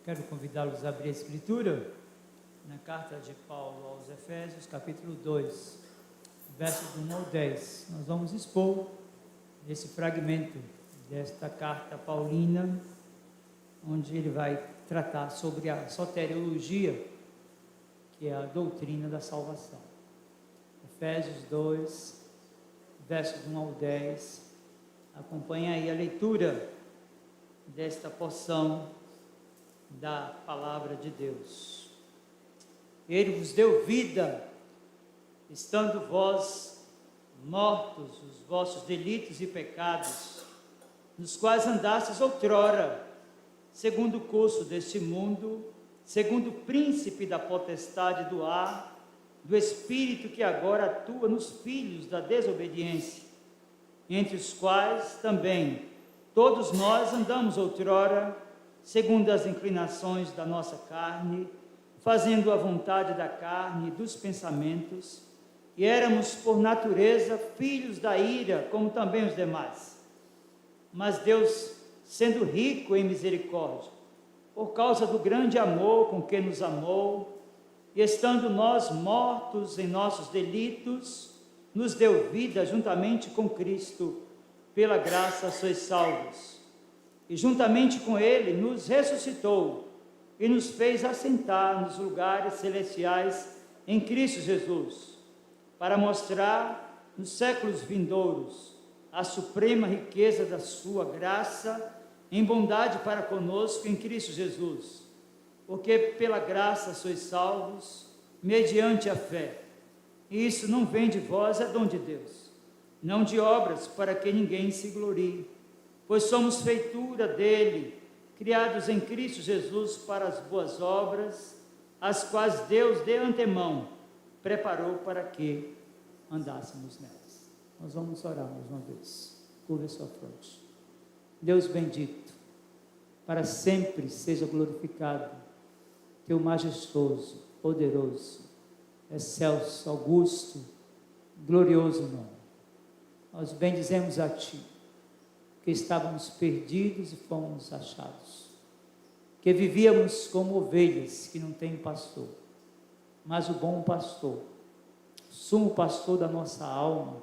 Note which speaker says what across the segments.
Speaker 1: Quero convidá-los a abrir a Escritura na carta de Paulo aos Efésios, capítulo 2, versos do 1 ao 10. Nós vamos expor esse fragmento desta carta paulina, onde ele vai tratar sobre a soteriologia, que é a doutrina da salvação. Efésios 2, versos do 1 ao 10. Acompanhe aí a leitura desta porção da palavra de Deus. Ele vos deu vida, estando vós mortos os vossos delitos e pecados, nos quais andastes outrora, segundo o curso deste mundo, segundo o príncipe da potestade do ar, do espírito que agora atua nos filhos da desobediência, entre os quais também todos nós andamos outrora, segundo as inclinações da nossa carne, fazendo a vontade da carne e dos pensamentos, e éramos por natureza filhos da ira, como também os demais. Mas Deus, sendo rico em misericórdia, por causa do grande amor com que nos amou, e estando nós mortos em nossos delitos, nos deu vida juntamente com Cristo, pela graça sois salvos. E juntamente com Ele nos ressuscitou e nos fez assentar nos lugares celestiais em Cristo Jesus, para mostrar nos séculos vindouros a suprema riqueza da sua graça em bondade para conosco em Cristo Jesus, porque pela graça sois salvos, mediante a fé. E isso não vem de vós, é dom de Deus, não de obras, para que ninguém se glorie, pois somos feitura dele, criados em Cristo Jesus para as boas obras, as quais Deus de antemão preparou para que andássemos nelas. Nós vamos orar mais uma vez. Curva a sua fronte. Deus bendito, para sempre seja glorificado teu majestoso, poderoso, excelso, augusto, glorioso nome. Nós bendizemos a ti, que estávamos perdidos e fomos achados, que vivíamos como ovelhas que não têm pastor, mas o bom pastor, o sumo pastor da nossa alma,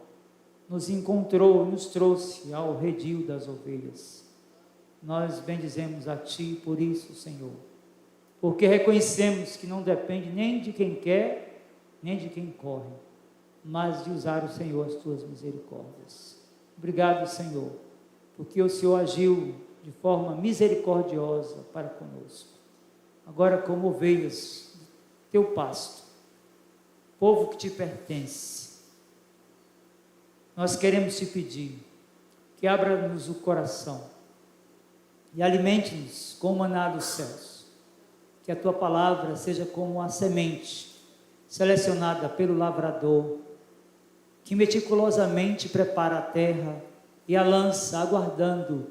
Speaker 1: nos encontrou e nos trouxe ao redil das ovelhas. Nós bendizemos a ti por isso, Senhor, porque reconhecemos que não depende nem de quem quer, nem de quem corre, mas de usar o Senhor as tuas misericórdias. Obrigado, Senhor, porque o Senhor agiu de forma misericordiosa para conosco. Agora, como ovelhas, teu pasto, povo que te pertence, nós queremos te pedir que abra-nos o coração e alimente-nos com o maná dos céus, que a tua palavra seja como a semente selecionada pelo lavrador, que meticulosamente prepara a terra e a lança, aguardando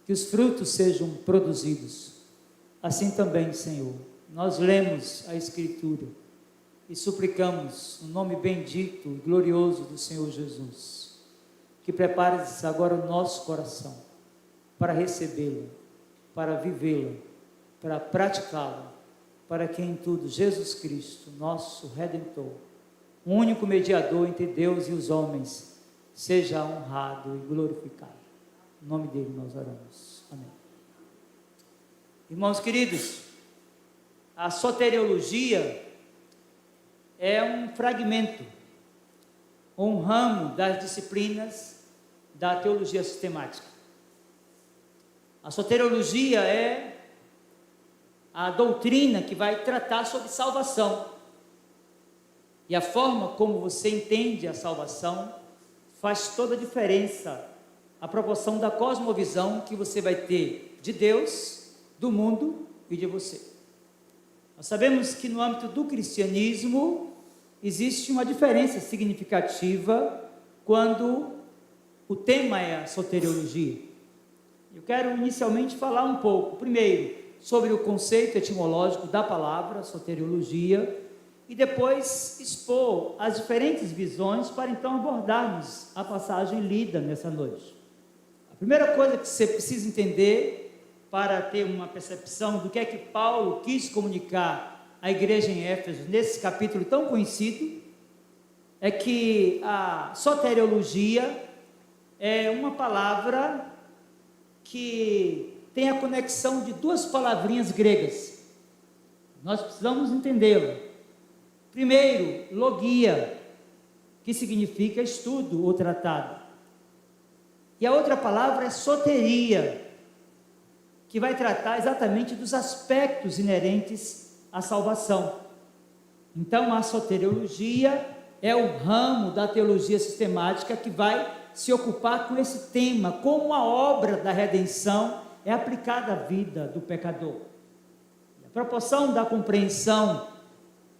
Speaker 1: que os frutos sejam produzidos. Assim também, Senhor, nós lemos a Escritura e suplicamos no nome bendito e glorioso do Senhor Jesus, que prepares agora o nosso coração para recebê-la, para vivê-la, para praticá-la, para que em tudo Jesus Cristo, nosso Redentor, o único mediador entre Deus e os homens, seja honrado e glorificado. Em nome dele nós oramos. Amém. Irmãos queridos, a soteriologia é um fragmento, um ramo das disciplinas da teologia sistemática. A soteriologia é a doutrina que vai tratar sobre salvação. E a forma como você entende a salvação faz toda a diferença, a proporção da cosmovisão que você vai ter de Deus, do mundo e de você. Nós sabemos que no âmbito do cristianismo existe uma diferença significativa quando o tema é a soteriologia. Eu quero inicialmente falar um pouco, primeiro, sobre o conceito etimológico da palavra soteriologia, e depois expor as diferentes visões para então abordarmos a passagem lida nessa noite. A primeira coisa que você precisa entender para ter uma percepção do que é que Paulo quis comunicar à igreja em Éfeso, nesse capítulo tão conhecido, é que a soteriologia é uma palavra que tem a conexão de duas palavrinhas gregas. Nós precisamos entendê-la. Primeiro, logia, que significa estudo ou tratado. E a outra palavra é soteria, que vai tratar exatamente dos aspectos inerentes à salvação. Então, a soteriologia é o ramo da teologia sistemática que vai se ocupar com esse tema, como a obra da redenção é aplicada à vida do pecador. A proporção da compreensão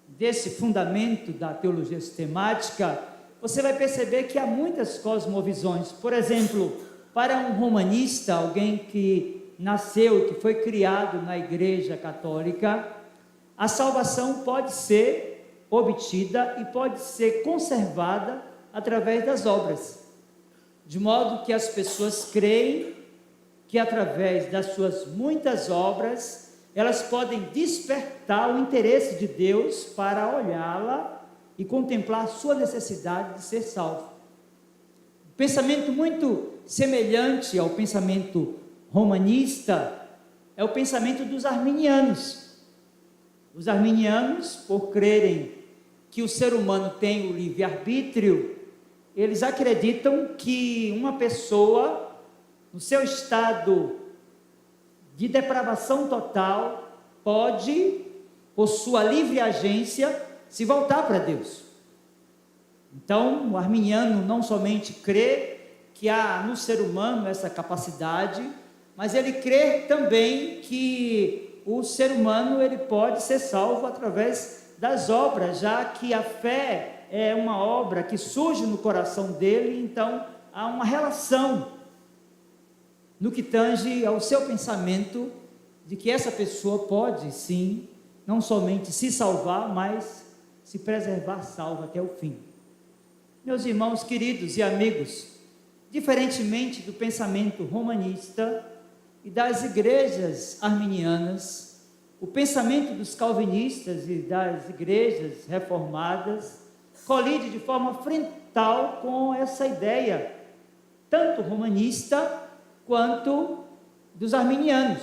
Speaker 1: desse fundamento da teologia sistemática, você vai perceber que há muitas cosmovisões. Por exemplo, para um romanista, alguém que nasceu, que foi criado na Igreja Católica, a salvação pode ser obtida e pode ser conservada através das obras, de modo que as pessoas creem que através das suas muitas obras, elas podem despertar o interesse de Deus para olhá-la e contemplar a sua necessidade de ser salvo. Um pensamento muito semelhante ao pensamento romanista é o pensamento dos arminianos. Os arminianos, por crerem que o ser humano tem o livre-arbítrio, eles acreditam que uma pessoa, no seu estado de depravação total, pode, por sua livre agência, se voltar para Deus. Então, o arminiano não somente crê que há no ser humano essa capacidade, mas ele crê também que o ser humano ele pode ser salvo através das obras, já que a fé é uma obra que surge no coração dele, então há uma relação no que tange ao seu pensamento de que essa pessoa pode sim, não somente se salvar, mas se preservar salvo até o fim. Meus irmãos queridos e amigos, diferentemente do pensamento romanista e das igrejas arminianas, o pensamento dos calvinistas e das igrejas reformadas colide de forma frontal com essa ideia, tanto romanista quanto dos arminianos.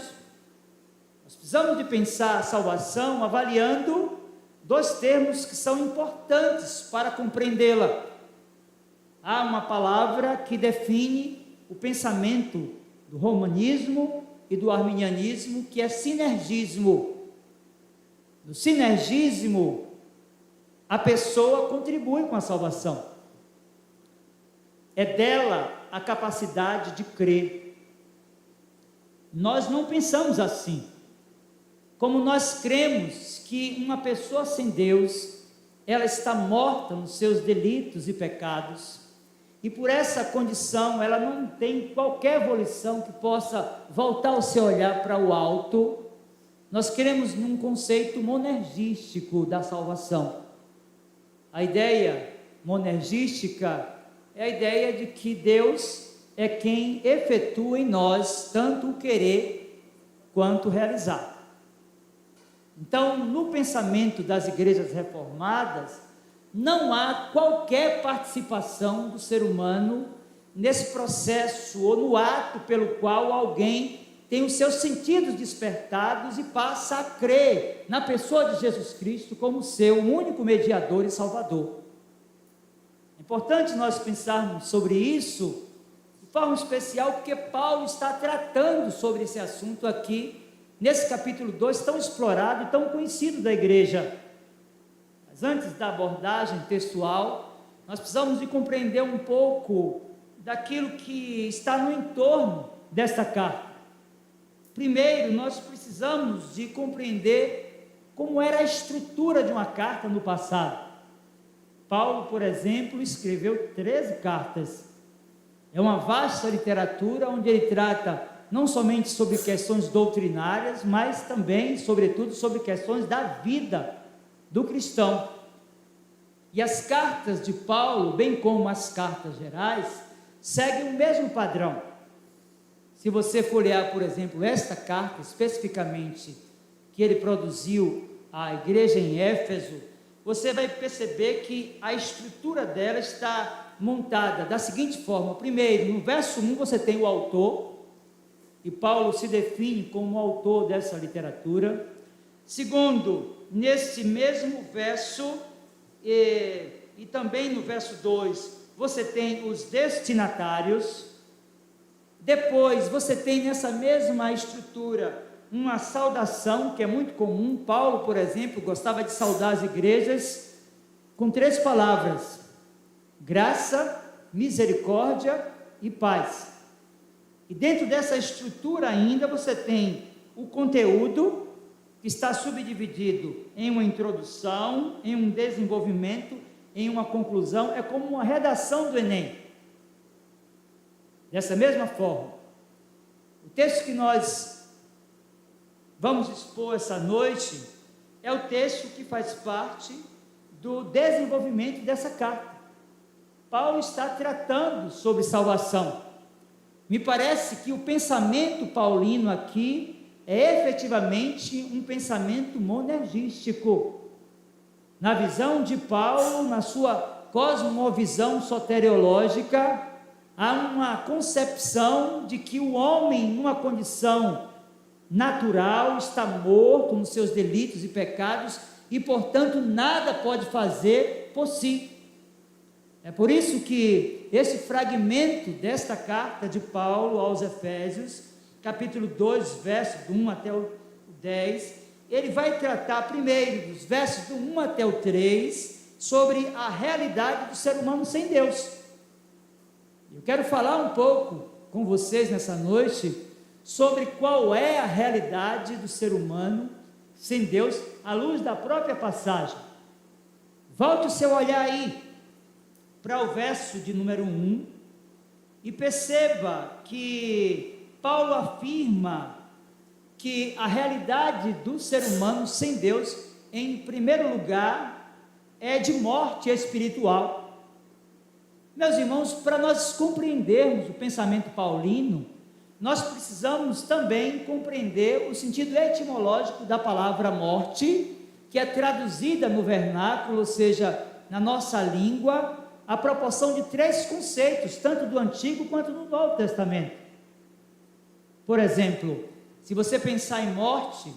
Speaker 1: Nós precisamos de pensar a salvação avaliando dois termos que são importantes para compreendê-la. Há uma palavra que define o pensamento do romanismo e do arminianismo, que é sinergismo. No sinergismo, a pessoa contribui com a salvação. É dela a capacidade de crer. Nós não pensamos assim. Como nós cremos que uma pessoa sem Deus, ela está morta nos seus delitos e pecados, e por essa condição ela não tem qualquer volição que possa voltar o seu olhar para o alto, nós cremos num conceito monergístico da salvação. A ideia monergística é a ideia de que Deus é quem efetua em nós tanto o querer quanto o realizar. Então, no pensamento das igrejas reformadas, não há qualquer participação do ser humano nesse processo ou no ato pelo qual alguém tem os seus sentidos despertados e passa a crer na pessoa de Jesus Cristo como seu único mediador e salvador. É importante nós pensarmos sobre isso de forma especial, porque Paulo está tratando sobre esse assunto aqui, nesse capítulo 2, tão explorado e tão conhecido da igreja. Mas antes da abordagem textual, nós precisamos de compreender um pouco daquilo que está no entorno desta carta. Primeiro, nós precisamos de compreender como era a estrutura de uma carta no passado. Paulo, por exemplo, escreveu 13 cartas. É uma vasta literatura onde ele trata não somente sobre questões doutrinárias, mas também, sobretudo, sobre questões da vida do cristão. E as cartas de Paulo, bem como as cartas gerais, seguem o mesmo padrão. Se você folhear, por exemplo, esta carta, especificamente, que ele produziu à igreja em Éfeso, você vai perceber que a estrutura dela está montada da seguinte forma. Primeiro, no verso 1 você tem o autor, e Paulo se define como autor dessa literatura. Segundo, nesse mesmo verso, e também no verso 2, você tem os destinatários. Depois, você tem nessa mesma estrutura uma saudação, que é muito comum. Paulo, por exemplo, gostava de saudar as igrejas com 3 palavras: graça, misericórdia e paz. E dentro dessa estrutura ainda você tem o conteúdo, que está subdividido em uma introdução, em um desenvolvimento, em uma conclusão. É como uma redação do Enem. Dessa mesma forma, o texto que nós vamos expor essa noite é o texto que faz parte do desenvolvimento dessa carta. Paulo está tratando sobre salvação. Me parece que o pensamento paulino aqui é efetivamente um pensamento monergístico. Na visão de Paulo, na sua cosmovisão soteriológica, há uma concepção de que o homem, numa condição natural, está morto nos seus delitos e pecados e, portanto, nada pode fazer por si. É por isso que esse fragmento desta carta de Paulo aos Efésios, capítulo 2, versos do 1 até o 10, ele vai tratar primeiro, dos versos do 1 até o 3, sobre a realidade do ser humano sem Deus. Eu quero falar um pouco com vocês nessa noite sobre qual é a realidade do ser humano sem Deus, à luz da própria passagem. Volte o seu olhar aí para o verso de número 1 e perceba que Paulo afirma que a realidade do ser humano sem Deus, em primeiro lugar, é de morte espiritual. Meus irmãos, para nós compreendermos o pensamento paulino, nós precisamos também compreender o sentido etimológico da palavra morte, que é traduzida no vernáculo, ou seja, na nossa língua, a proporção de 3 conceitos, tanto do Antigo quanto do Novo Testamento. Por exemplo, se você pensar em morte,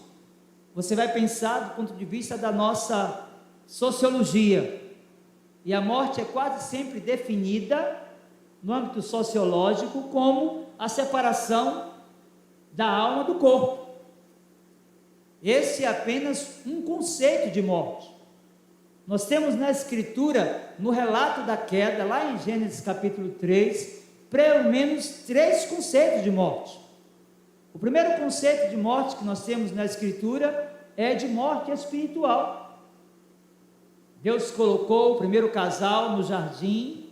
Speaker 1: você vai pensar do ponto de vista da nossa sociologia. E a morte é quase sempre definida, no âmbito sociológico, como a separação da alma do corpo. Esse é apenas um conceito de morte. Nós temos na Escritura, no relato da queda, lá em Gênesis capítulo 3, pelo menos 3 conceitos de morte. O primeiro conceito de morte que nós temos na Escritura é de morte espiritual. Deus colocou o primeiro casal no jardim,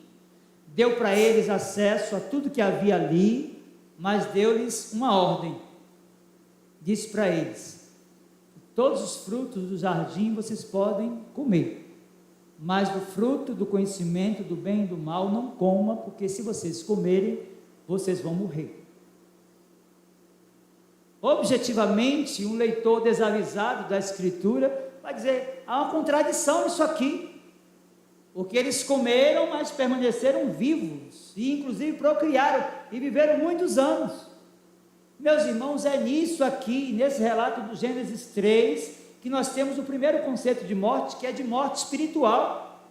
Speaker 1: deu para eles acesso a tudo que havia ali, mas deu-lhes uma ordem. Disse para eles: todos os frutos do jardim vocês podem comer, mas do fruto do conhecimento do bem e do mal não coma, porque se vocês comerem, vocês vão morrer. Objetivamente, um leitor desavisado da Escritura vai dizer: há uma contradição nisso aqui, porque eles comeram, mas permaneceram vivos, e inclusive procriaram, e viveram muitos anos. Meus irmãos, é nisso aqui, nesse relato do Gênesis 3, que nós temos o primeiro conceito de morte, que é de morte espiritual.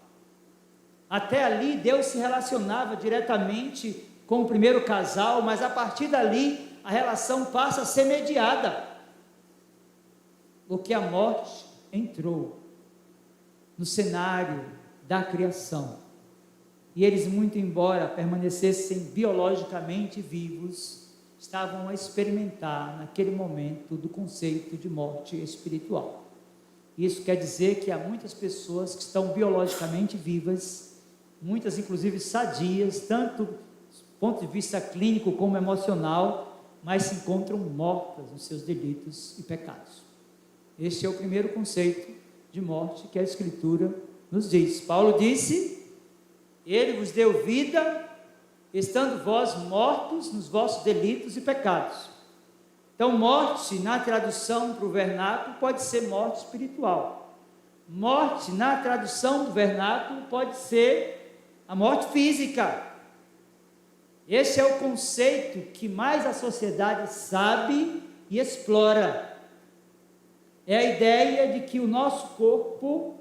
Speaker 1: Até ali, Deus se relacionava diretamente com o primeiro casal, mas a partir dali, a relação passa a ser mediada, porque a morte entrou no cenário da criação, e eles, muito embora permanecessem biologicamente vivos, estavam a experimentar naquele momento do conceito de morte espiritual. Isso quer dizer que há muitas pessoas que estão biologicamente vivas, muitas inclusive sadias, tanto do ponto de vista clínico como emocional, mas se encontram mortas nos seus delitos e pecados. Este é o primeiro conceito de morte que a Escritura nos diz. Paulo disse: Ele vos deu vida estando vós mortos nos vossos delitos e pecados. Então, morte, na tradução para o vernáculo, pode ser morte espiritual. Morte, na tradução do vernáculo, pode ser a morte física. Esse é o conceito que mais a sociedade sabe e explora. É a ideia de que o nosso corpo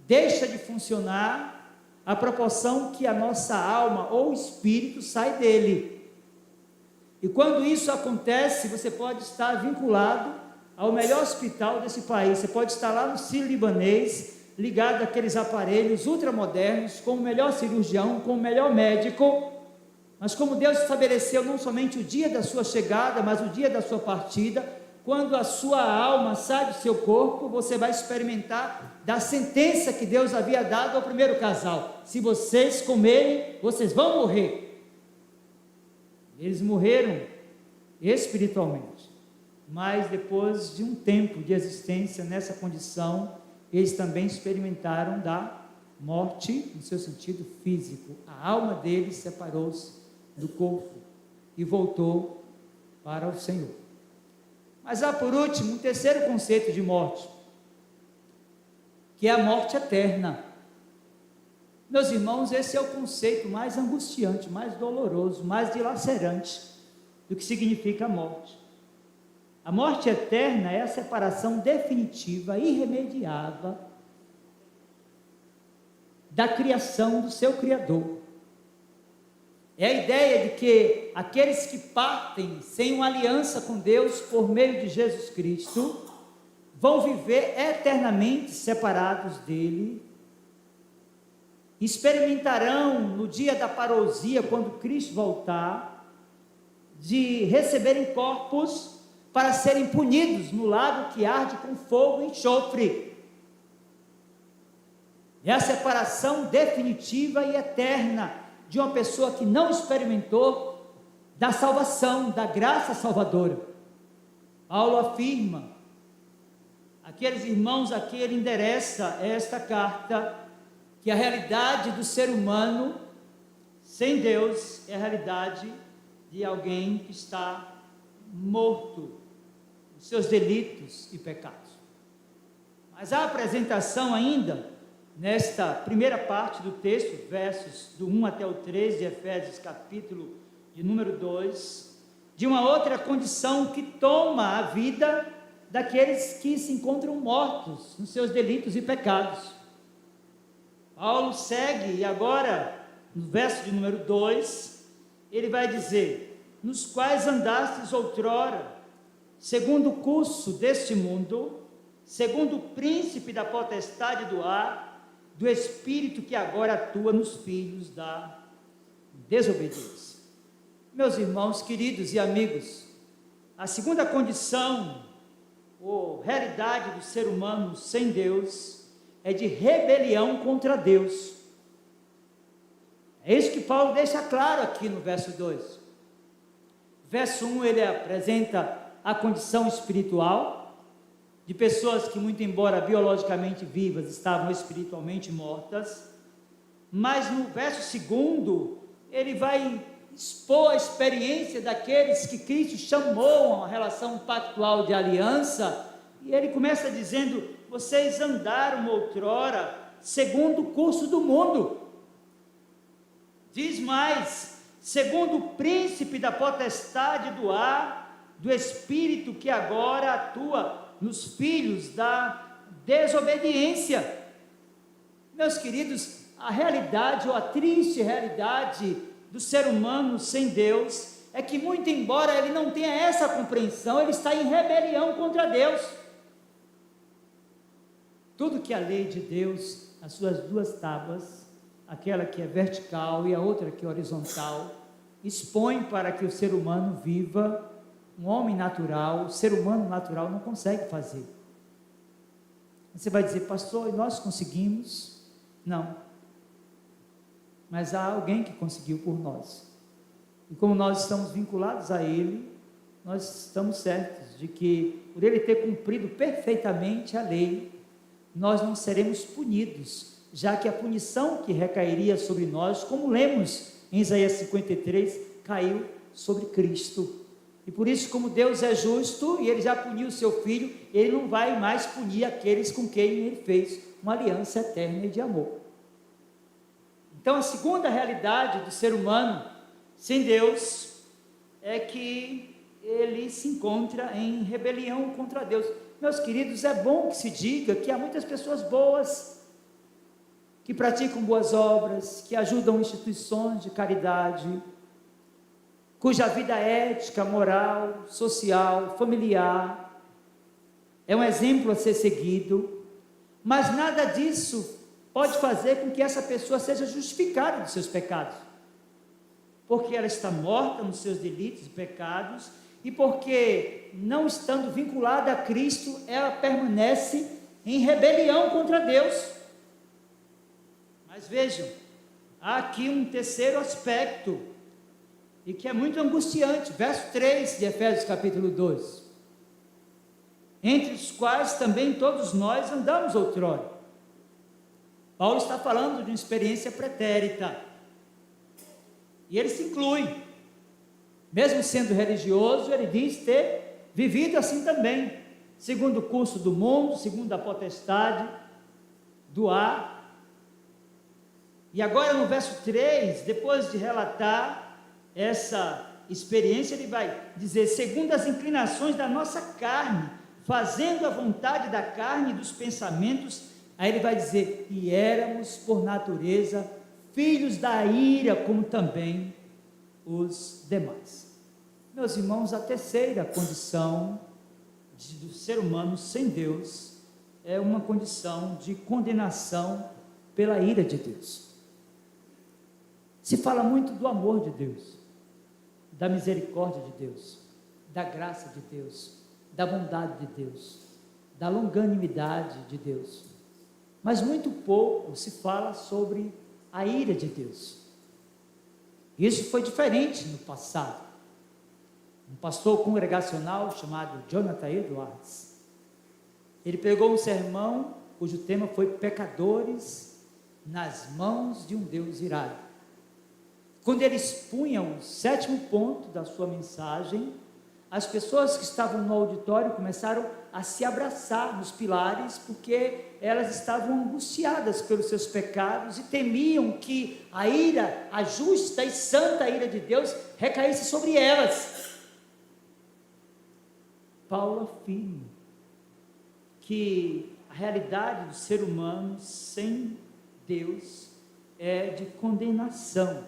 Speaker 1: deixa de funcionar à proporção que a nossa alma ou espírito sai dele. E quando isso acontece, você pode estar vinculado ao melhor hospital desse país. Você pode estar lá no Sírio-Libanês, ligado àqueles aparelhos ultramodernos, com o melhor cirurgião, com o melhor médico. Mas como Deus estabeleceu não somente o dia da sua chegada, mas o dia da sua partida, quando a sua alma sai do seu corpo, você vai experimentar da sentença que Deus havia dado ao primeiro casal: se vocês comerem, vocês vão morrer. Eles morreram espiritualmente, mas depois de um tempo de existência nessa condição, eles também experimentaram da morte no seu sentido físico. A alma deles separou-se do corpo e voltou para o Senhor. Mas há, por último, um terceiro conceito de morte, que é a morte eterna. Meus irmãos, esse é o conceito mais angustiante, mais doloroso, mais dilacerante do que significa a morte. A morte eterna é a separação definitiva, irremediável da criação do seu Criador. É a ideia de que aqueles que partem sem uma aliança com Deus por meio de Jesus Cristo vão viver eternamente separados dele, experimentarão no dia da parousia, quando Cristo voltar, de receberem corpos para serem punidos no lago que arde com fogo e enxofre. É a separação definitiva e eterna de uma pessoa que não experimentou da salvação, da graça salvadora. Paulo afirma, aqueles irmãos a quem ele endereça esta carta, que a realidade do ser humano sem Deus é a realidade de alguém que está morto nos seus delitos e pecados. Mas a apresentação ainda, nesta primeira parte do texto, versos do 1 até o 13 de Efésios, capítulo de número 2, de uma outra condição que toma a vida daqueles que se encontram mortos nos seus delitos e pecados. Paulo segue, e agora, no verso de número 2, ele vai dizer: nos quais andastes outrora, segundo o curso deste mundo, segundo o príncipe da potestade do ar, do espírito que agora atua nos filhos da desobediência. Meus irmãos queridos e amigos, a segunda condição, ou realidade do ser humano sem Deus, é de rebelião contra Deus. É isso que Paulo deixa claro aqui no verso 2. Verso 1, ele apresenta a condição espiritual de pessoas que, muito embora biologicamente vivas, estavam espiritualmente mortas. Mas no verso 2, ele vai expor a experiência daqueles que Cristo chamou a uma relação pactual de aliança, e ele começa dizendo: vocês andaram outrora segundo o curso do mundo. Diz mais: segundo o príncipe da potestade do ar, do espírito que agora atua nos filhos da desobediência. Meus queridos, a realidade, ou a triste realidade do ser humano sem Deus, é que, muito embora ele não tenha essa compreensão, ele está em rebelião contra Deus. Tudo que a lei de Deus, as suas duas tábuas, aquela que é vertical e a outra que é horizontal, expõe para que o ser humano viva um homem natural. O ser humano natural não consegue fazer. Você vai dizer: pastor, nós conseguimos? Não. Mas há alguém que conseguiu por nós. E como nós estamos vinculados a Ele, nós estamos certos de que, por Ele ter cumprido perfeitamente a lei, nós não seremos punidos, já que a punição que recairia sobre nós, como lemos em Isaías 53, caiu sobre Cristo. E por isso, como Deus é justo, e Ele já puniu o seu Filho, Ele não vai mais punir aqueles com quem Ele fez uma aliança eterna e de amor. Então, a segunda realidade do ser humano sem Deus é que ele se encontra em rebelião contra Deus. Meus queridos, é bom que se diga que há muitas pessoas boas, que praticam boas obras, que ajudam instituições de caridade, cuja vida ética, moral, social, familiar é um exemplo a ser seguido, mas nada disso pode fazer com que essa pessoa seja justificada dos seus pecados, porque ela está morta nos seus delitos e pecados, e porque, não estando vinculada a Cristo, ela permanece em rebelião contra Deus. Mas vejam, há aqui um terceiro aspecto, e que é muito angustiante, verso 3 de Efésios capítulo 2, entre os quais também todos nós andamos outrora. Paulo está falando de uma experiência pretérita, e ele se inclui, mesmo sendo religioso, ele diz ter vivido assim também, segundo o curso do mundo, segundo a potestade do ar. E agora no verso 3, depois de relatar essa experiência, ele vai dizer, segundo as inclinações da nossa carne, fazendo a vontade da carne e dos pensamentos. Aí ele vai dizer, e éramos por natureza filhos da ira, como também os demais. Meus irmãos, a terceira condição do ser humano sem Deus é uma condição de condenação pela ira de Deus. Se fala muito do amor de Deus, da misericórdia de Deus, da graça de Deus, da bondade de Deus, da longanimidade de Deus, mas muito pouco se fala sobre a ira de Deus. Isso foi diferente no passado. Um pastor congregacional chamado Jonathan Edwards, ele pregou um sermão cujo tema foi pecadores nas mãos de um Deus irado. Quando ele expunha o 7º ponto da sua mensagem, as pessoas que estavam no auditório começaram a se abraçar nos pilares, porque elas estavam angustiadas pelos seus pecados e temiam que a ira, a justa e santa ira de Deus recaísse sobre elas. Paulo afirma que a realidade do ser humano sem Deus é de condenação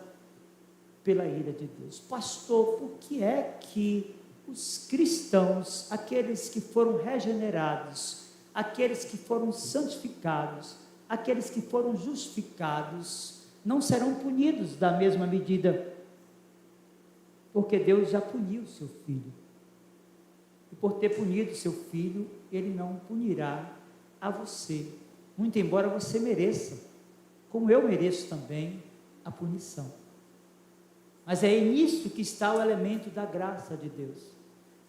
Speaker 1: pela ira de Deus. Pastor, por que é que os cristãos, aqueles que foram regenerados, aqueles que foram santificados, aqueles que foram justificados, não serão punidos da mesma medida? Porque Deus já puniu seu filho, e por ter punido seu filho, Ele não punirá a você, muito embora você mereça, como eu mereço também, a punição. Mas é nisso que está o elemento da graça de Deus,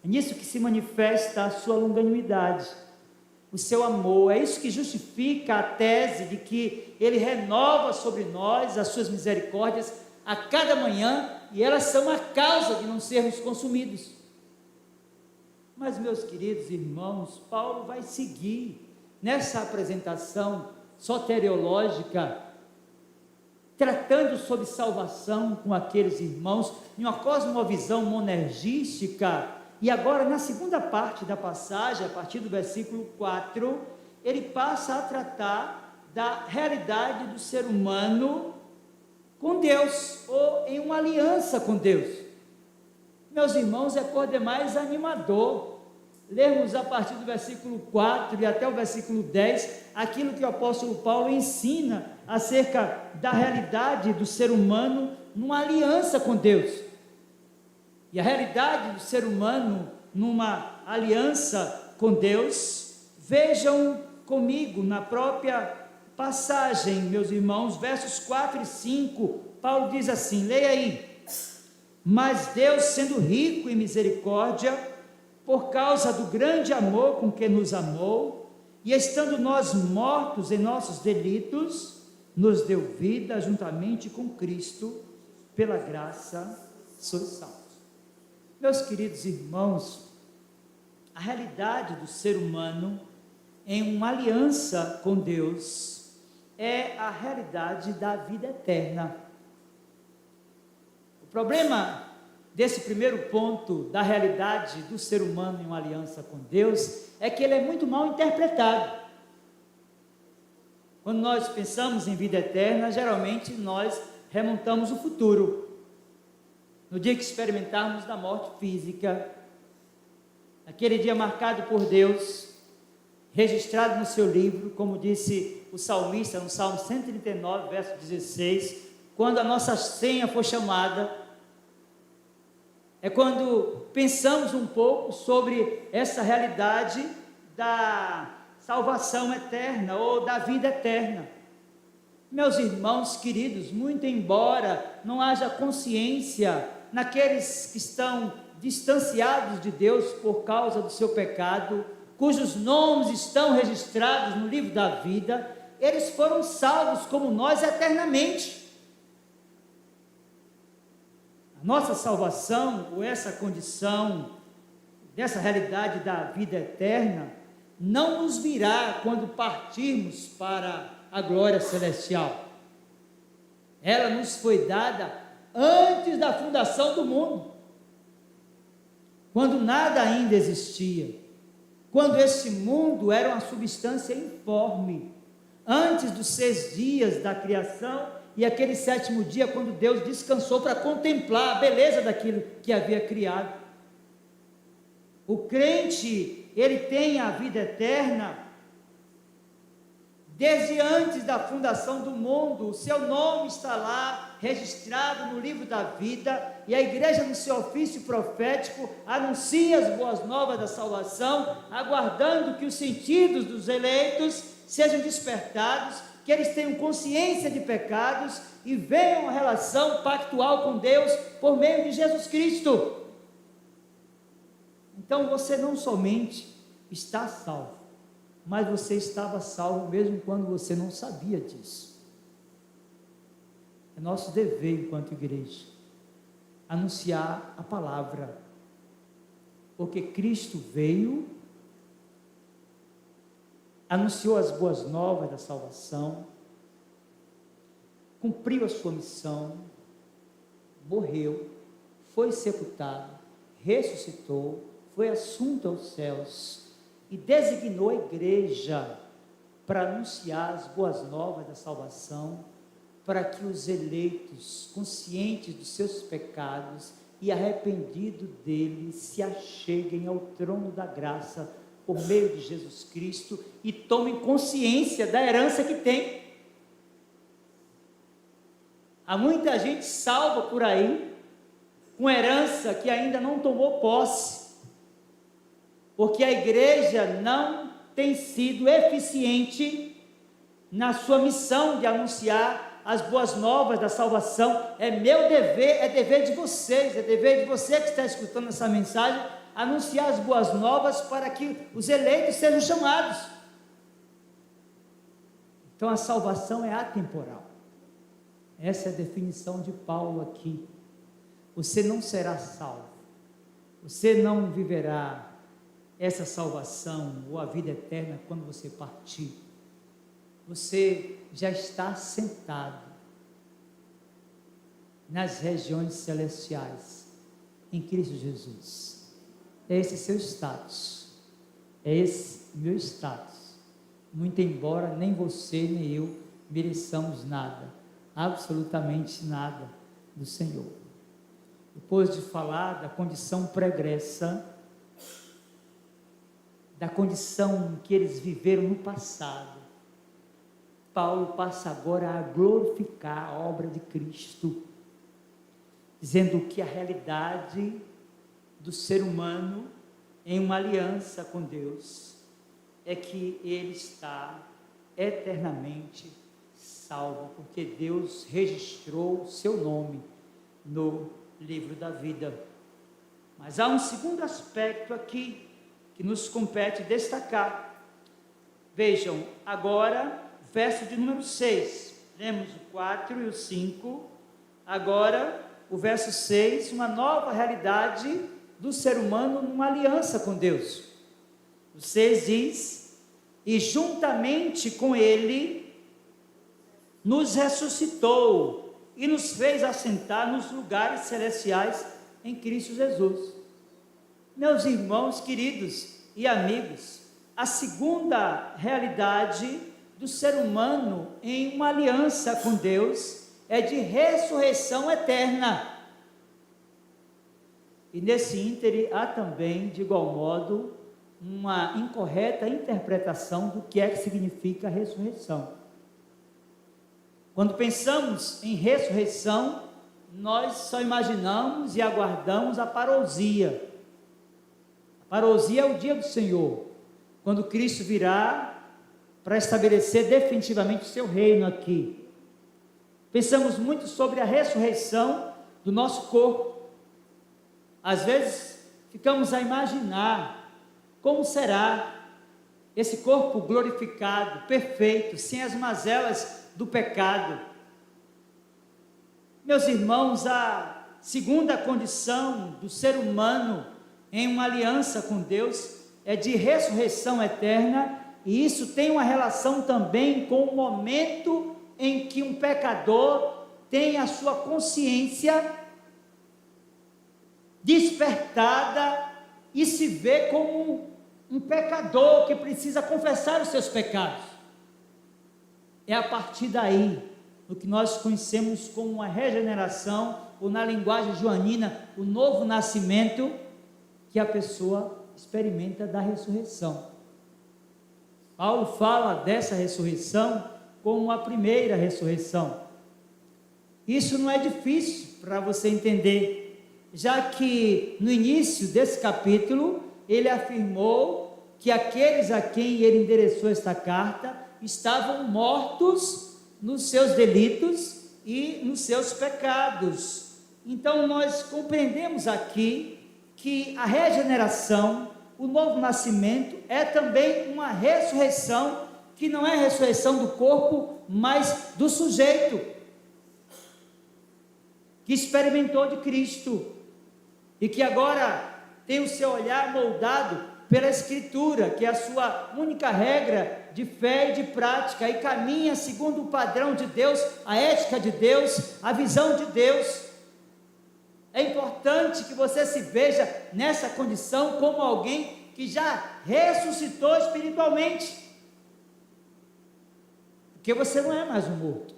Speaker 1: é nisso que se manifesta a sua longanimidade, o seu amor. É isso que justifica a tese de que Ele renova sobre nós as suas misericórdias a cada manhã, e elas são a causa de não sermos consumidos. Mas, meus queridos irmãos, Paulo vai seguir nessa apresentação soteriológica, tratando sobre salvação com aqueles irmãos, em uma cosmovisão monergística. E agora, na segunda parte da passagem, a partir do versículo 4, ele passa a tratar da realidade do ser humano com Deus, ou em uma aliança com Deus. Meus irmãos, é por demais animador lermos a partir do versículo 4 e até o versículo 10, aquilo que o apóstolo Paulo ensina acerca da realidade do ser humano numa aliança com Deus. E a realidade do ser humano numa aliança com Deus, vejam comigo na própria passagem, meus irmãos, versos 4 e 5, Paulo diz assim, leia aí: mas Deus, sendo rico em misericórdia, por causa do grande amor com que nos amou, e estando nós mortos em nossos delitos, nos deu vida juntamente com Cristo. pela graça sois salvos. Meus queridos irmãos, a realidade do ser humano em uma aliança com Deus é a realidade da vida eterna. O problema desse primeiro ponto da realidade do ser humano em uma aliança com Deus é que ele é muito mal interpretado. Quando nós pensamos em vida eterna, geralmente nós remontamos o futuro. No dia que experimentarmos da morte física, aquele dia marcado por Deus, registrado no seu livro, como disse o salmista no Salmo 139, verso 16, quando a nossa senha for chamada, é quando pensamos um pouco sobre essa realidade da salvação eterna ou da vida eterna. Meus irmãos queridos, muito embora não haja consciência naqueles que estão distanciados de Deus por causa do seu pecado, cujos nomes estão registrados no livro da vida, eles foram salvos como nós eternamente. A nossa salvação, ou essa condição, dessa realidade da vida eterna, não nos virá quando partirmos para a glória celestial. Ela nos foi dada antes da fundação do mundo, quando nada ainda existia, quando esse mundo era uma substância informe, antes dos 6 dias da criação e aquele 7º dia, quando Deus descansou para contemplar a beleza daquilo que havia criado. O crente, ele tem a vida eterna desde antes da fundação do mundo. O seu nome está lá, registrado no livro da vida, e a igreja, no seu ofício profético, anuncia as boas novas da salvação, aguardando que os sentidos dos eleitos sejam despertados, que eles tenham consciência de pecados e venham a relação pactual com Deus por meio de Jesus Cristo. Então você não somente está salvo, mas você estava salvo mesmo quando você não sabia disso. É nosso dever enquanto igreja anunciar a palavra, porque Cristo veio, anunciou as boas novas da salvação, cumpriu a sua missão, morreu, foi sepultado, ressuscitou, foi assunto aos céus e designou a igreja para anunciar as boas novas da salvação, para que os eleitos, conscientes dos seus pecados e arrependidos deles, se acheguem ao trono da graça por meio de Jesus Cristo e tomem consciência da herança que tem. Há muita gente salva por aí, com herança que ainda não tomou posse, porque a igreja não tem sido eficiente na sua missão de anunciar as boas novas da salvação. É meu dever, é dever de vocês, é dever de você que está escutando essa mensagem, anunciar as boas novas para que os eleitos sejam chamados. Então a salvação é atemporal. Essa é a definição de Paulo aqui. Você não será salvo, você não viverá essa salvação ou a vida eterna quando você partir. Você já está sentado nas regiões celestiais em Cristo Jesus. É esse seu status, é esse meu status, muito embora nem você nem eu mereçamos nada, absolutamente nada do Senhor. Depois de falar da condição pregressa, da condição que eles viveram no passado, Paulo passa agora a glorificar a obra de Cristo, dizendo que a realidade do ser humano em uma aliança com Deus é que ele está eternamente salvo, porque Deus registrou o seu nome no livro da vida. Mas há um segundo aspecto aqui que nos compete destacar. Vejam, agora, verso de número 6, lemos o 4 e o 5, agora o verso 6, uma nova realidade do ser humano numa aliança com Deus. O 6 diz: e juntamente com ele nos ressuscitou e nos fez assentar nos lugares celestiais em Cristo Jesus. Meus irmãos queridos e amigos, a segunda realidade do ser humano em uma aliança com Deus é de ressurreição eterna. E nesse íntere há também, de igual modo, uma incorreta interpretação do que é que significa ressurreição. Quando pensamos em ressurreição, nós só imaginamos e aguardamos a parousia. A parousia é o dia do Senhor, quando Cristo virá para estabelecer definitivamente o seu reino aqui. Pensamos muito sobre a ressurreição do nosso corpo. Às vezes ficamos a imaginar como será esse corpo glorificado, perfeito, sem as mazelas do pecado. Meus irmãos, a segunda condição do ser humano em uma aliança com Deus é de ressurreição eterna, e isso tem uma relação também com o momento em que um pecador tem a sua consciência despertada e se vê como um pecador que precisa confessar os seus pecados. É a partir daí, o que nós conhecemos como a regeneração, ou na linguagem joanina, o novo nascimento, que a pessoa experimenta da ressurreição. Paulo fala dessa ressurreição como a primeira ressurreição. Isso não é difícil para você entender, já que no início desse capítulo, ele afirmou que aqueles a quem ele endereçou esta carta estavam mortos nos seus delitos e nos seus pecados. Então nós compreendemos aqui que a regeneração, o novo nascimento, é também uma ressurreição, que não é a ressurreição do corpo, mas do sujeito, que experimentou de Cristo, e que agora tem o seu olhar moldado pela Escritura, que é a sua única regra de fé e de prática, e caminha segundo o padrão de Deus, a ética de Deus, a visão de Deus. É importante que você se veja nessa condição como alguém que já ressuscitou espiritualmente, porque você não é mais um morto,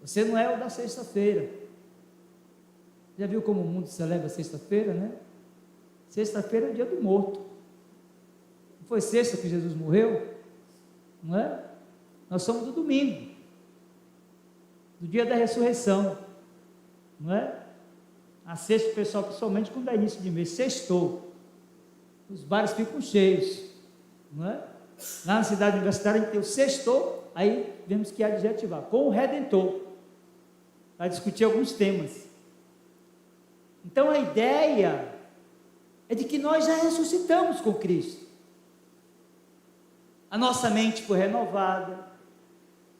Speaker 1: você não é o da sexta-feira. Já viu como o mundo celebra sexta-feira, né? Sexta-feira é o dia do morto. Não foi sexta que Jesus morreu? Não é? Nós somos do domingo, do dia da ressurreição, não é? A sexta, o pessoal, principalmente quando é início de mês, sextou, os bares ficam cheios, não é? Lá na cidade universitária a gente tem o sextou, aí vemos que adjetivar, com o Redentor, para discutir alguns temas. Então a ideia é de que nós já ressuscitamos com Cristo. A nossa mente foi renovada,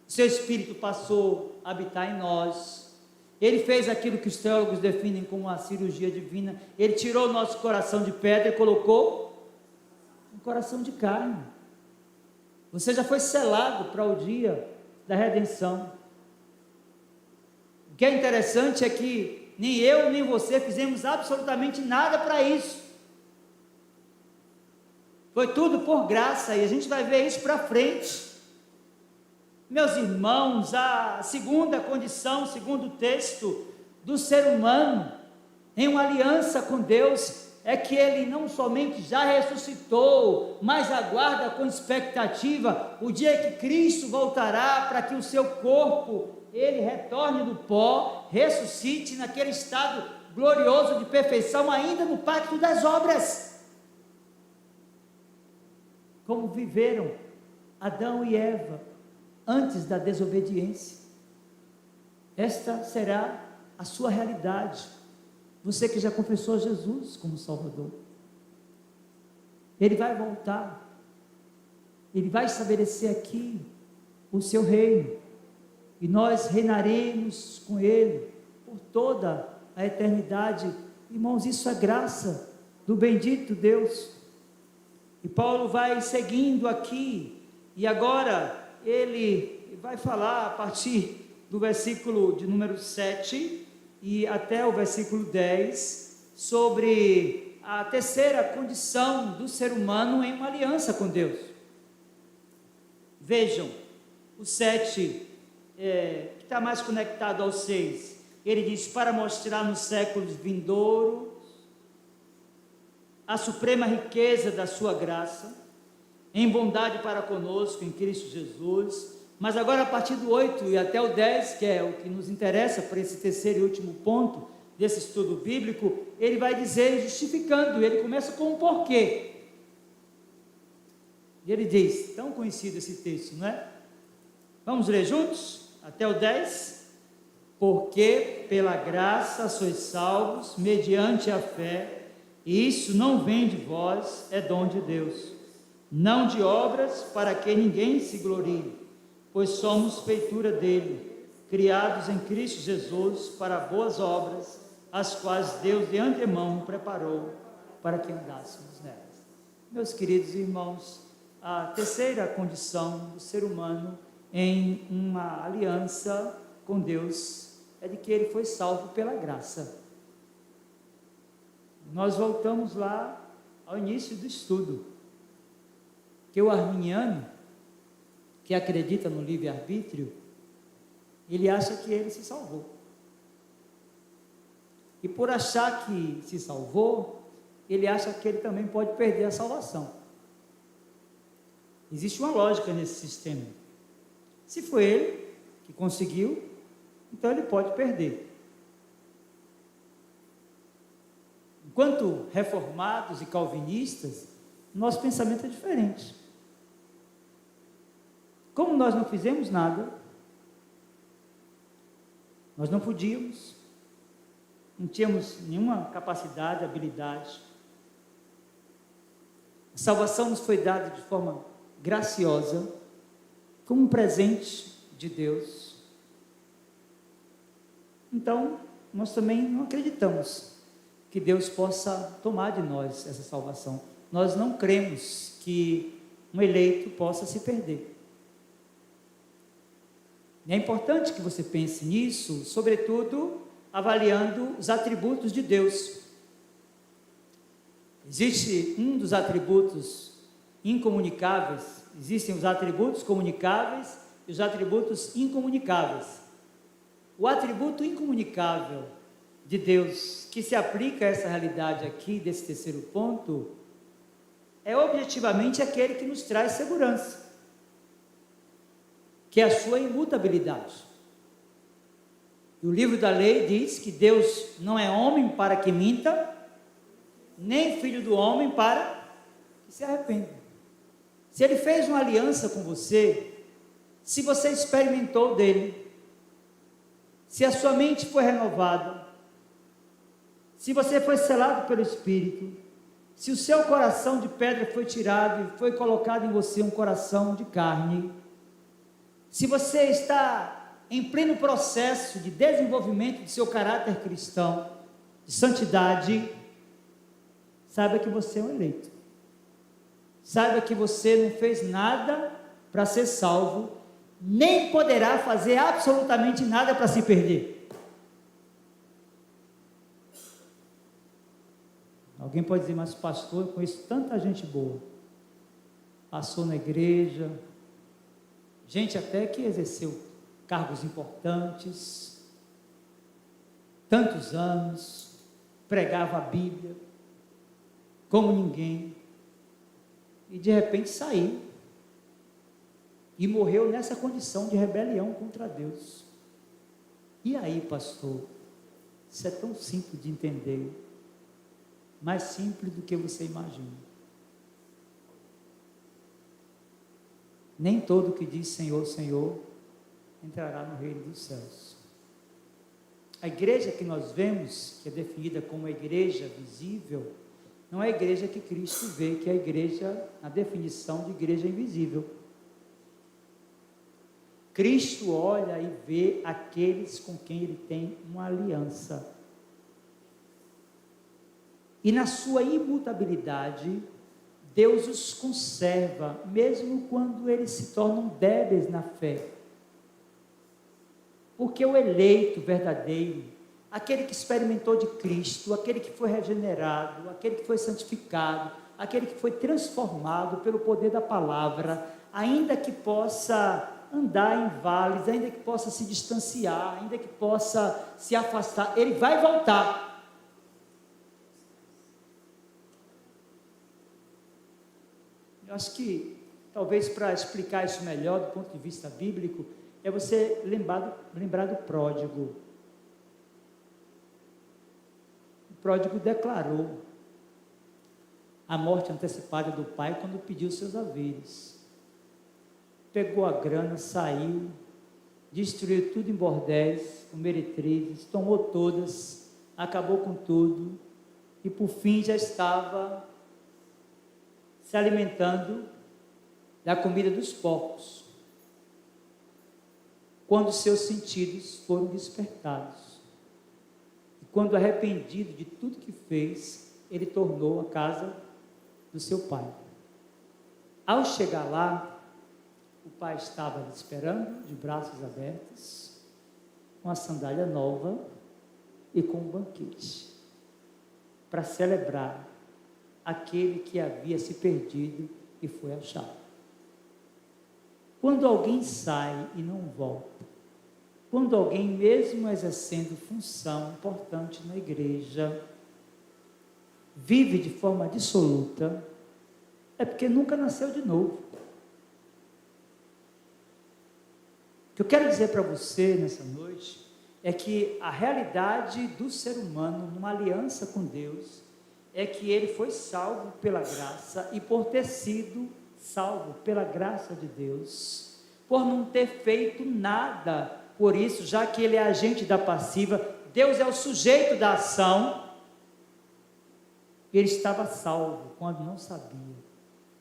Speaker 1: o seu Espírito passou a habitar em nós, ele fez aquilo que os teólogos definem como a cirurgia divina, ele tirou o nosso coração de pedra e colocou um coração de carne. Você já foi selado para o dia da redenção. O que é interessante é que nem eu nem você fizemos absolutamente nada para isso. Foi tudo por graça, e a gente vai ver isso para frente. Meus irmãos, a segunda condição, segundo o texto, do ser humano em uma aliança com Deus, é que ele não somente já ressuscitou, mas aguarda com expectativa o dia que Cristo voltará para que o seu corpo, ele retorne do pó, ressuscite naquele estado glorioso de perfeição, ainda no pacto das obras, como viveram Adão e Eva antes da desobediência. Esta será a sua realidade, você que já confessou Jesus como Salvador. Ele vai voltar, ele vai estabelecer aqui o seu reino, e nós reinaremos com ele por toda a eternidade. Irmãos, isso é graça do bendito Deus. E Paulo vai seguindo aqui, e agora ele vai falar a partir do versículo de número 7 e até o versículo 10, sobre a terceira condição do ser humano em uma aliança com Deus. Vejam, o 7, que está mais conectado ao 6, ele diz: para mostrar nos séculos vindouros a suprema riqueza da sua graça, em bondade para conosco, em Cristo Jesus. Mas agora, a partir do 8 e até o 10, que é o que nos interessa para esse terceiro e último ponto desse estudo bíblico, ele vai dizer, justificando, ele começa com um porquê. E ele diz, tão conhecido esse texto, não é? Vamos ler juntos? Até o 10. Porque pela graça sois salvos, mediante a fé, e isso não vem de vós, é dom de Deus, não de obras, para que ninguém se glorie, pois somos feitura dele, criados em Cristo Jesus para boas obras, as quais Deus de antemão preparou para que andássemos nelas. Meus queridos irmãos, a terceira condição do ser humano em uma aliança com Deus é de que ele foi salvo pela graça. Nós voltamos lá ao início do estudo, que o arminiano, que acredita no livre-arbítrio, ele acha que ele se salvou. E por achar que se salvou, ele acha que ele também pode perder a salvação. Existe uma lógica nesse sistema. Se foi ele que conseguiu, então ele pode perder. Enquanto reformados e calvinistas, nosso pensamento é diferente. Como nós não fizemos nada, nós não podíamos, não tínhamos nenhuma capacidade, habilidade. A salvação nos foi dada de forma graciosa, como um presente de Deus. Então, nós também não acreditamos que Deus possa tomar de nós essa salvação. Nós não cremos que um eleito possa se perder. E é importante que você pense nisso, sobretudo avaliando os atributos de Deus. Existe um dos atributos incomunicáveis, existem os atributos comunicáveis e os atributos incomunicáveis. O atributo incomunicável de Deus, que se aplica a essa realidade aqui, desse terceiro ponto, é objetivamente aquele que nos traz segurança, que é a sua imutabilidade. E o livro da lei diz que Deus não é homem para que minta, nem filho do homem para que se arrependa. Se ele fez uma aliança com você, se você experimentou dele, se a sua mente foi renovada, se você foi selado pelo Espírito, se o seu coração de pedra foi tirado e foi colocado em você um coração de carne, se você está em pleno processo de desenvolvimento do seu caráter cristão, de santidade, saiba que você é um eleito. Saiba que você não fez nada para ser salvo, nem poderá fazer absolutamente nada para se perder. Alguém pode dizer, mas pastor, eu conheço tanta gente boa, passou na igreja, gente até que exerceu cargos importantes, tantos anos, pregava a Bíblia, como ninguém, e de repente saiu, e morreu nessa condição de rebelião contra Deus. E aí, pastor, isso é tão simples de entender, mais simples do que você imagina. Nem todo que diz Senhor, Senhor, entrará no reino dos céus. A igreja que nós vemos, que é definida como a igreja visível, não é a igreja que Cristo vê, que é a igreja, a definição de igreja invisível. Cristo olha e vê aqueles com quem ele tem uma aliança. E na sua imutabilidade, Deus os conserva, mesmo quando eles se tornam débeis na fé. Porque o eleito verdadeiro, aquele que experimentou de Cristo, aquele que foi regenerado, aquele que foi santificado, aquele que foi transformado pelo poder da palavra, ainda que possa andar em vales, ainda que possa se distanciar, ainda que possa se afastar, ele vai voltar. Eu acho que, talvez para explicar isso melhor do ponto de vista bíblico, é você lembrar do pródigo. O pródigo declarou a morte antecipada do pai quando pediu seus haveres. Pegou a grana, saiu, destruiu tudo em bordéis, com meretrizes, tomou todas, acabou com tudo, e por fim já estava se alimentando da comida dos porcos, quando seus sentidos foram despertados. E quando arrependido de tudo que fez, ele tornou a casa do seu pai. Ao chegar lá, o pai estava lhe esperando, de braços abertos, com a sandália nova e com um banquete, para celebrar aquele que havia se perdido e foi achado. Quando alguém sai e não volta, quando alguém, mesmo exercendo função importante na igreja, vive de forma dissoluta, é porque nunca nasceu de novo. O que eu quero dizer para você nessa noite é que a realidade do ser humano numa aliança com Deus é que ele foi salvo pela graça, e por ter sido salvo pela graça de Deus, por não ter feito nada por isso, já que ele é agente da passiva, Deus é o sujeito da ação, ele estava salvo quando não sabia,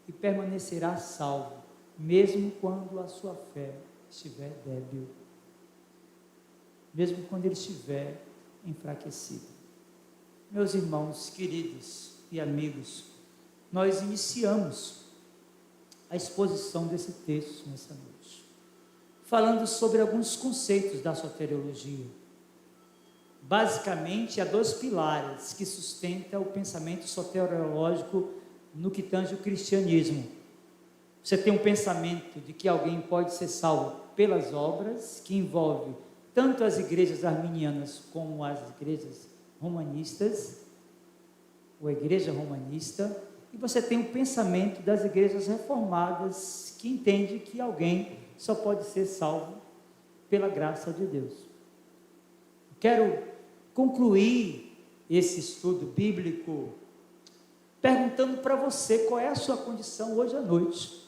Speaker 1: e permanecerá salvo, mesmo quando a sua fé estiver débil, mesmo quando ele estiver enfraquecido. Meus irmãos queridos e amigos, nós iniciamos a exposição desse texto nessa noite, falando sobre alguns conceitos da soteriologia. Basicamente, há dois pilares que sustentam o pensamento soteriológico no que tange o cristianismo. Você tem um pensamento de que alguém pode ser salvo pelas obras, que envolve tanto as igrejas arminianas como as igrejas romanistas, ou a igreja romanista, e você tem o pensamento das igrejas reformadas, que entende que alguém só pode ser salvo pela graça de Deus. Quero concluir esse estudo bíblico perguntando para você qual é a sua condição hoje à noite.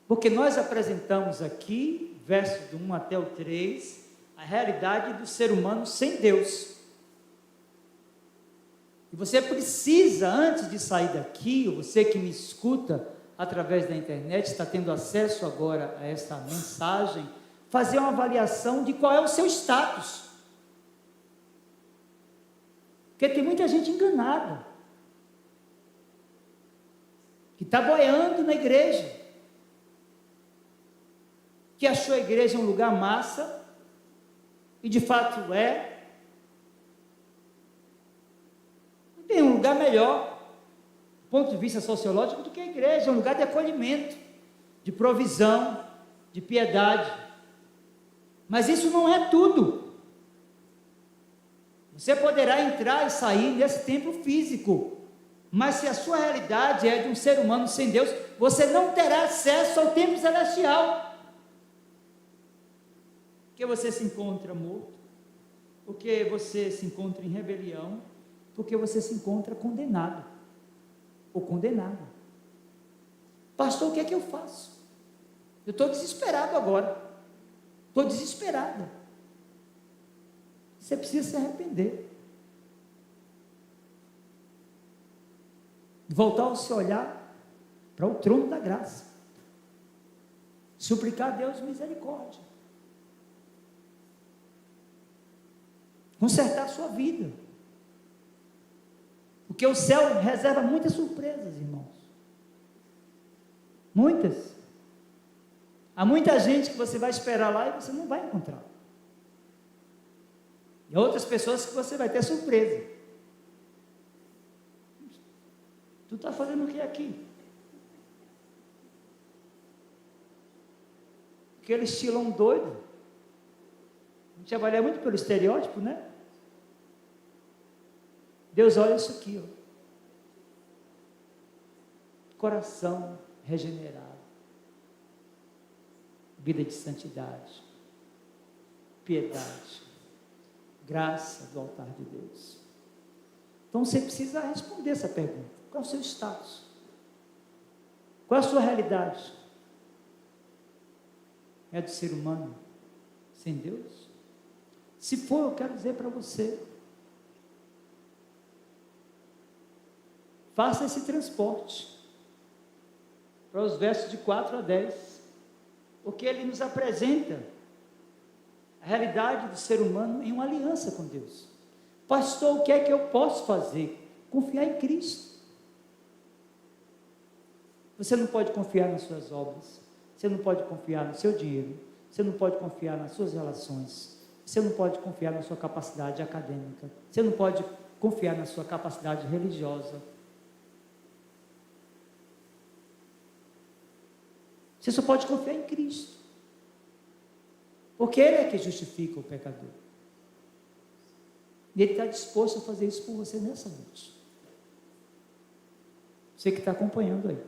Speaker 1: Porque nós apresentamos aqui, versos do 1 até o 3, a realidade do ser humano sem Deus. E você precisa, antes de sair daqui, ou você que me escuta através da internet, está tendo acesso agora a esta mensagem, fazer uma avaliação de qual é o seu status. Porque tem muita gente enganada, que está boiando na igreja, que achou a igreja um lugar massa, e de fato é. Não tem um lugar melhor, do ponto de vista sociológico, do que a igreja. É um lugar de acolhimento, de provisão, de piedade. Mas isso não é tudo. Você poderá entrar e sair nesse templo físico, mas se a sua realidade é de um ser humano sem Deus, você não terá acesso ao templo celestial. Porque você se encontra morto, porque você se encontra em rebelião, porque você se encontra condenado, ou condenada. Pastor, o que é que eu faço? Eu estou desesperado agora, estou desesperada. Você precisa se arrepender, voltar o seu olhar para o trono da graça, suplicar a Deus misericórdia, consertar a sua vida, porque o céu reserva muitas surpresas, irmãos, muitas. Há muita gente que você vai esperar lá e você não vai encontrar, e outras pessoas que você vai ter surpresa. Tu está fazendo o que aqui? Aquele estilão doido. A gente avalia muito pelo estereótipo, né? Deus olha isso aqui, ó. Coração regenerado, vida de santidade, piedade, graça do altar de Deus. Então você precisa responder essa pergunta: qual é o seu status? Qual é a sua realidade? É do ser humano sem Deus? Se for, eu quero dizer para você, faça esse transporte para os versos de 4 a 10, porque ele nos apresenta a realidade do ser humano em uma aliança com Deus. Pastor, o que é que eu posso fazer? Confiar em Cristo. Você não pode confiar nas suas obras, você não pode confiar no seu dinheiro, você não pode confiar nas suas relações, você não pode confiar na sua capacidade acadêmica, você não pode confiar na sua capacidade religiosa. Você só pode confiar em Cristo, porque Ele é que justifica o pecador. E Ele está disposto a fazer isso por você nessa noite. Você que está acompanhando aí,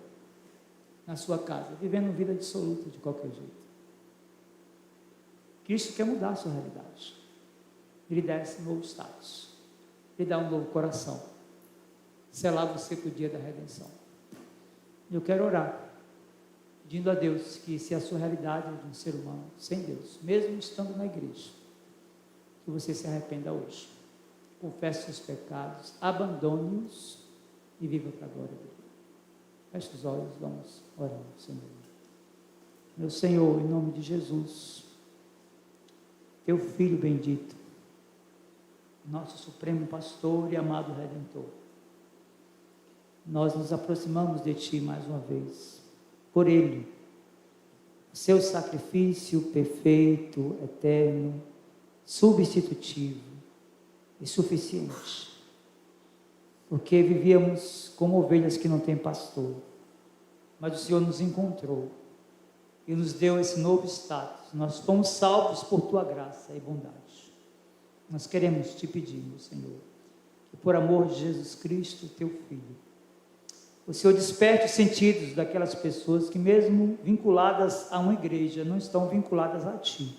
Speaker 1: na sua casa, vivendo vida dissoluta de qualquer jeito. Cristo quer mudar a sua realidade. Ele dá esse novo status. Ele dá um novo coração. Selar você para o dia da redenção. Eu quero orar, pedindo a Deus que, se a sua realidade é de um ser humano sem Deus, mesmo estando na igreja, que você se arrependa hoje. Confesse seus pecados, abandone-os e viva para a glória de Deus. Feche os olhos, vamos orar, Senhor. Meu Senhor, em nome de Jesus, Teu Filho bendito, nosso Supremo Pastor e amado Redentor, nós nos aproximamos de Ti mais uma vez, por Ele, Seu sacrifício perfeito, eterno, substitutivo e suficiente, porque vivíamos como ovelhas que não têm pastor, mas o Senhor nos encontrou e nos deu esse novo status. Nós fomos salvos por Tua graça e bondade. Nós queremos Te pedir, meu Senhor, que por amor de Jesus Cristo, Teu Filho, o Senhor desperte os sentidos daquelas pessoas que, mesmo vinculadas a uma igreja, não estão vinculadas a Ti.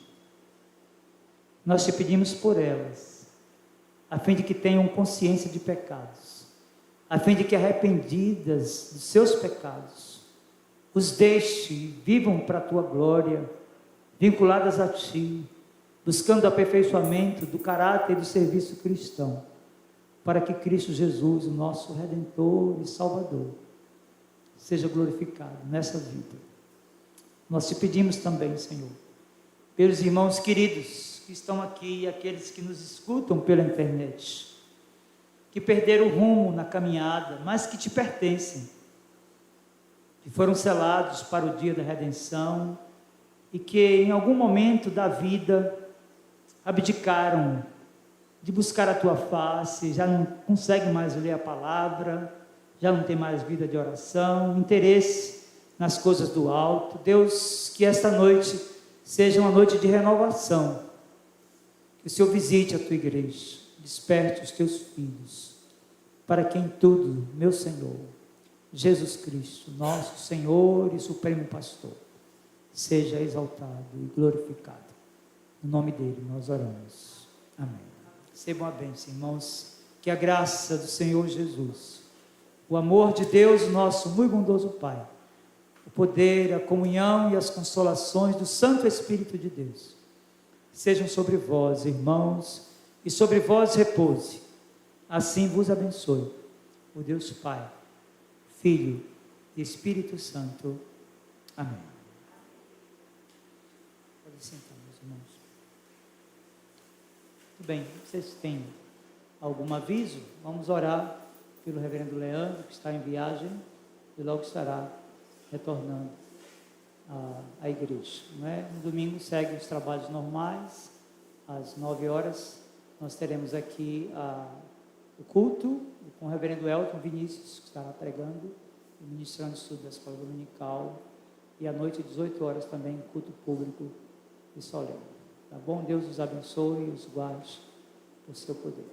Speaker 1: Nós Te pedimos por elas, a fim de que tenham consciência de pecados, a fim de que, arrependidas dos seus pecados, os deixe e vivam para a Tua glória, vinculadas a Ti, buscando o aperfeiçoamento do caráter e do serviço cristão, para que Cristo Jesus, o nosso Redentor e Salvador, seja glorificado nessa vida. Nós Te pedimos também, Senhor, pelos irmãos queridos que estão aqui e aqueles que nos escutam pela internet, que perderam o rumo na caminhada, mas que Te pertencem, que foram selados para o dia da redenção e que em algum momento da vida abdicaram de buscar a Tua face, já não conseguem mais ler a palavra, já não tem mais vida de oração, interesse nas coisas do alto. Deus, que esta noite seja uma noite de renovação, que o Senhor visite a Tua igreja, desperte os Teus filhos, para que em tudo, meu Senhor, Jesus Cristo, nosso Senhor e Supremo Pastor, seja exaltado e glorificado. No nome dele nós oramos. Amém. Recebam a bênção, irmãos, que a graça do Senhor Jesus, o amor de Deus, nosso muito bondoso Pai, o poder, a comunhão e as consolações do Santo Espírito de Deus, sejam sobre vós, irmãos, e sobre vós repouse. Assim vos abençoe o Deus Pai, Filho e Espírito Santo. Amém. Pode sentar, meus irmãos. Muito bem, vocês têm algum aviso? Vamos orar pelo reverendo Leandro, que está em viagem e logo estará retornando à igreja. Não é? No domingo segue os trabalhos normais, às 9 horas nós teremos aqui o culto com o reverendo Elton Vinícius, que estará pregando e ministrando o estudo da escola dominical, e à noite, às 18 horas, também culto público e solene. Tá bom? Deus os abençoe e os guarde por seu poder.